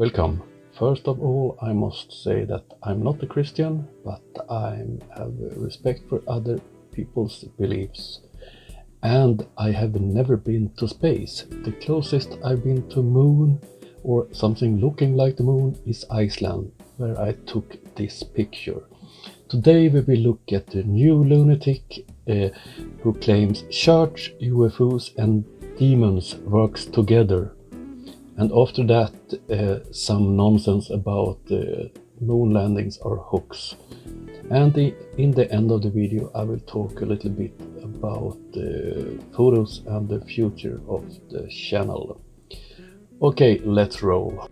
Welcome. First of all, I must say that I'm not a Christian, but I have respect for other people's beliefs. And I have never been to space. The closest I've been to moon or something looking like the moon is Iceland, where I took this picture. Today we will look at the new lunatic who claims church, UFOs and demons works together. And after that, some nonsense about moon landings or hoax. And in the end of the video, I will talk a little bit about the photos and the future of the channel. Okay, let's roll.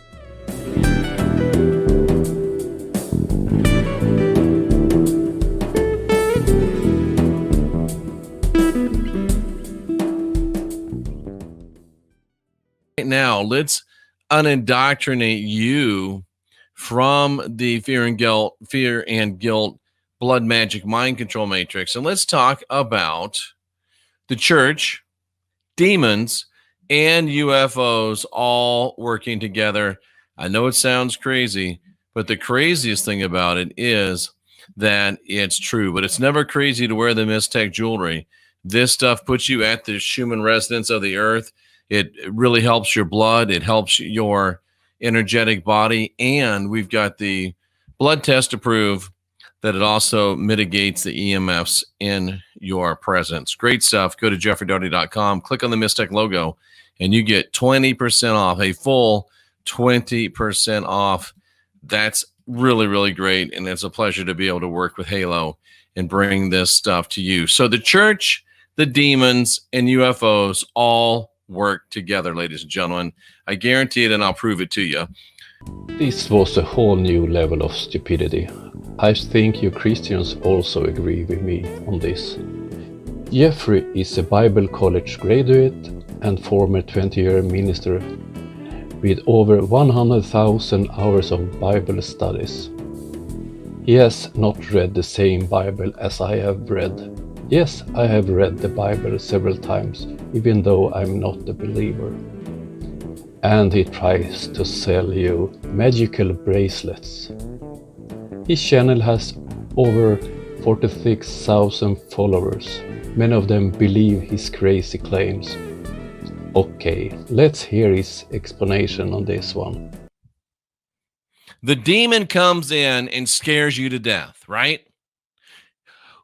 Now, let's unindoctrinate you from the fear and guilt, blood magic, mind control matrix. And let's talk about the church, demons, and UFOs all working together. I know it sounds crazy, but the craziest thing about it is that it's true. But it's never crazy to wear the Mistech jewelry. This stuff puts you at the Schumann resonance of the earth. It really helps your blood. It helps your energetic body. And we've got the blood test to prove that it also mitigates the EMFs in your presence. Great stuff. Go to jeffreydaugherty.com, click on the Mistech logo, and you get 20% off, a full 20% off. That's really, really great. And it's a pleasure to be able to work with Halo and bring this stuff to you. So the church, the demons, and UFOs all work together, ladies and gentlemen. I guarantee it, and I'll prove it to you. This was a whole new level of stupidity. I think you Christians also agree with me on this. Jeffrey is a Bible college graduate and former 20-year minister with over 100,000 hours of Bible studies. He has not read the same Bible as I have read. Yes, I have read the Bible several times, even though I'm not a believer. And he tries to sell you magical bracelets. His channel has over 46,000 followers. Many of them believe his crazy claims. Okay, let's hear his explanation on this one. The demon comes in and scares you to death, right?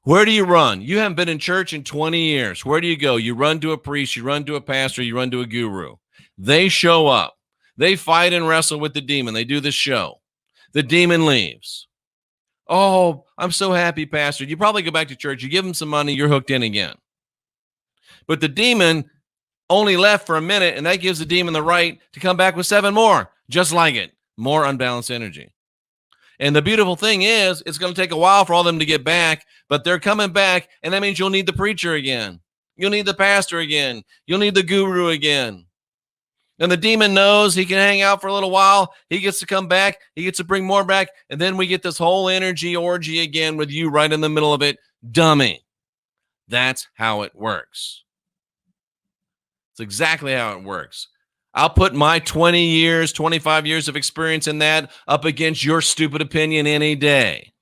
Where do you run? You haven't been in church in 20 years. Where do you go? You run to a priest, you run to a pastor, you run to a guru. They show up. They fight and wrestle with the demon. They do the show. The demon leaves. Oh, I'm so happy, pastor. You probably go back to church. You give him some money. You're hooked in again. But the demon only left for a minute, and that gives the demon the right to come back with 7 more, just like it. More unbalanced energy. And the beautiful thing is, it's going to take a while for all of them to get back, but they're coming back, and that means you'll need the preacher again. You'll need the pastor again. You'll need the guru again. And the demon knows he can hang out for a little while. He gets to come back. He gets to bring more back, and then we get this whole energy orgy again with you right in the middle of it. Dummy. That's how it works. It's exactly how it works. I'll put my 20 years, 25 years of experience in that up against your stupid opinion any day.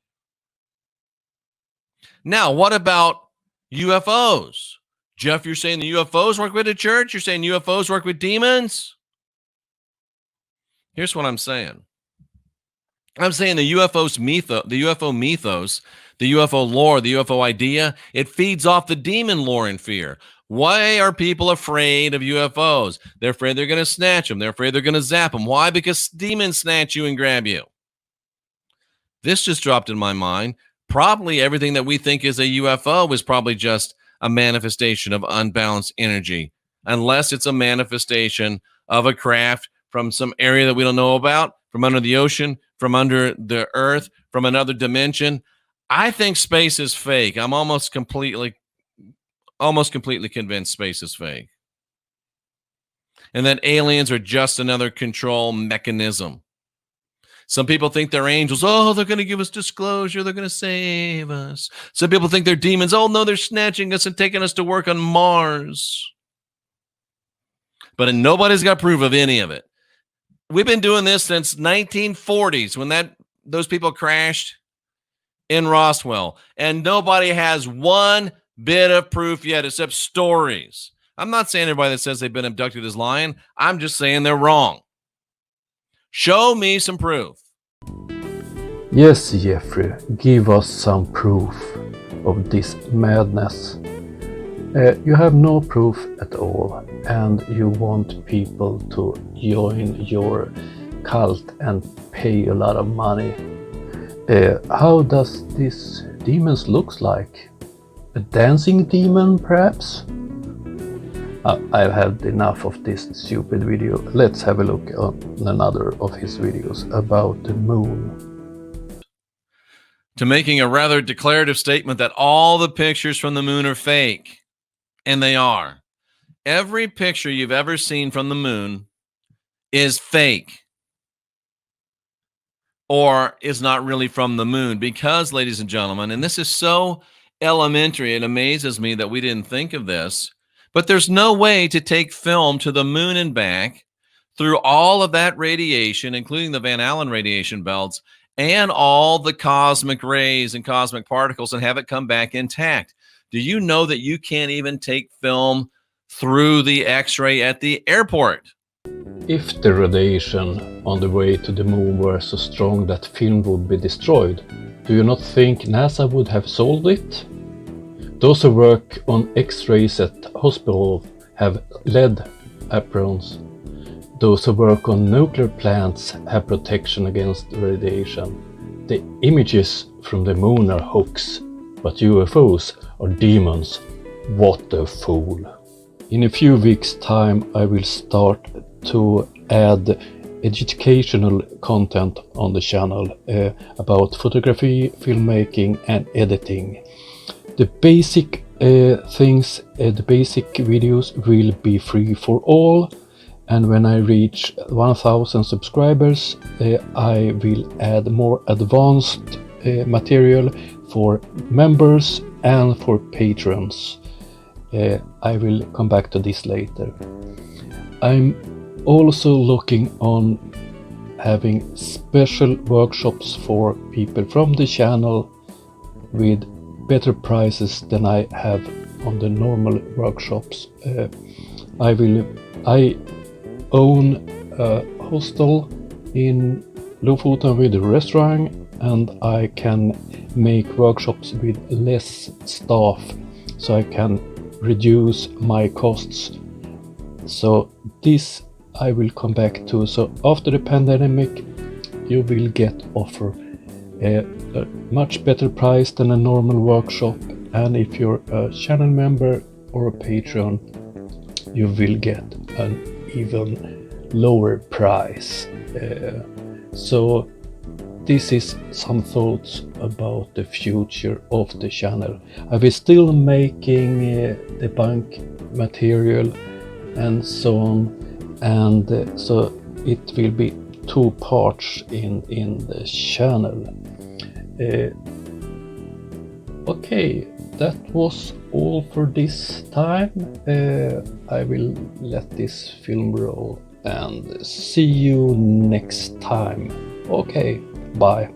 Now, what about UFOs? Jeff, you're saying the UFOs work with the church? You're saying UFOs work with demons? Here's what I'm saying. I'm saying the UFO mythos, the UFO lore, the UFO idea, it feeds off the demon lore and fear. Why are people afraid of UFOs? They're afraid they're going to snatch them. They're afraid they're going to zap them. Why? Because demons snatch you and grab you. This just dropped in my mind. Probably everything that we think is a UFO is probably just a manifestation of unbalanced energy, unless it's a manifestation of a craft from some area that we don't know about, from under the ocean, from under the earth, from another dimension. I think space is fake. I'm almost completely convinced space is fake. And that aliens are just another control mechanism. Some people think they're angels. Oh, they're going to give us disclosure. They're going to save us. Some people think they're demons. Oh, no, they're snatching us and taking us to work on Mars. But nobody's got proof of any of it. We've been doing this since 1940s when those people crashed in Roswell, and nobody has one bit of proof yet except stories. I'm not saying everybody that says they've been abducted is lying. I'm just saying they're wrong. Show me some proof. Yes, Jeffrey, give us some proof of this madness. You have no proof at all, and you want people to join your cult and pay a lot of money. How does this demons looks like? A dancing demon, perhaps? I've had enough of this stupid video. Let's have a look on another of his videos about the moon. To making a rather declarative statement that all the pictures from the moon are fake. And they are. Every picture you've ever seen from the moon is fake or is not really from the moon because, ladies and gentlemen, and this is so elementary, it amazes me that we didn't think of this, but there's no way to take film to the moon and back through all of that radiation, including the Van Allen radiation belts, and all the cosmic rays and cosmic particles and have it come back intact. Do you know that you can't even take film through the X-ray at the airport? If the radiation on the way to the moon were so strong that film would be destroyed, do you not think NASA would have solved it? Those who work on X-rays at hospitals have lead aprons. Those who work on nuclear plants have protection against radiation. The images from the moon are hoax, but UFOs are demons. What a fool. In a few weeks' time I will start to add educational content on the channel about photography, filmmaking and editing. The basic the basic videos will be free for all, and when I reach 1000 subscribers I will add more advanced material for members and for patrons. I will come back to this later. I'm also looking on having special workshops for people from the channel with better prices than I have on the normal workshops. I own a hostel in Lofoten with a restaurant, and I can make workshops with less staff so I can reduce my costs. So this I will come back to. So after the pandemic you will get offer a much better price than a normal workshop, and if you're a channel member or a patron you will get an even lower price. So this is some thoughts about the future of the channel. I will still making debunk material and so on, and so it will be 2 parts in the channel. Okay, that was all for this time. I will let this film roll and see you next time. Okay, bye.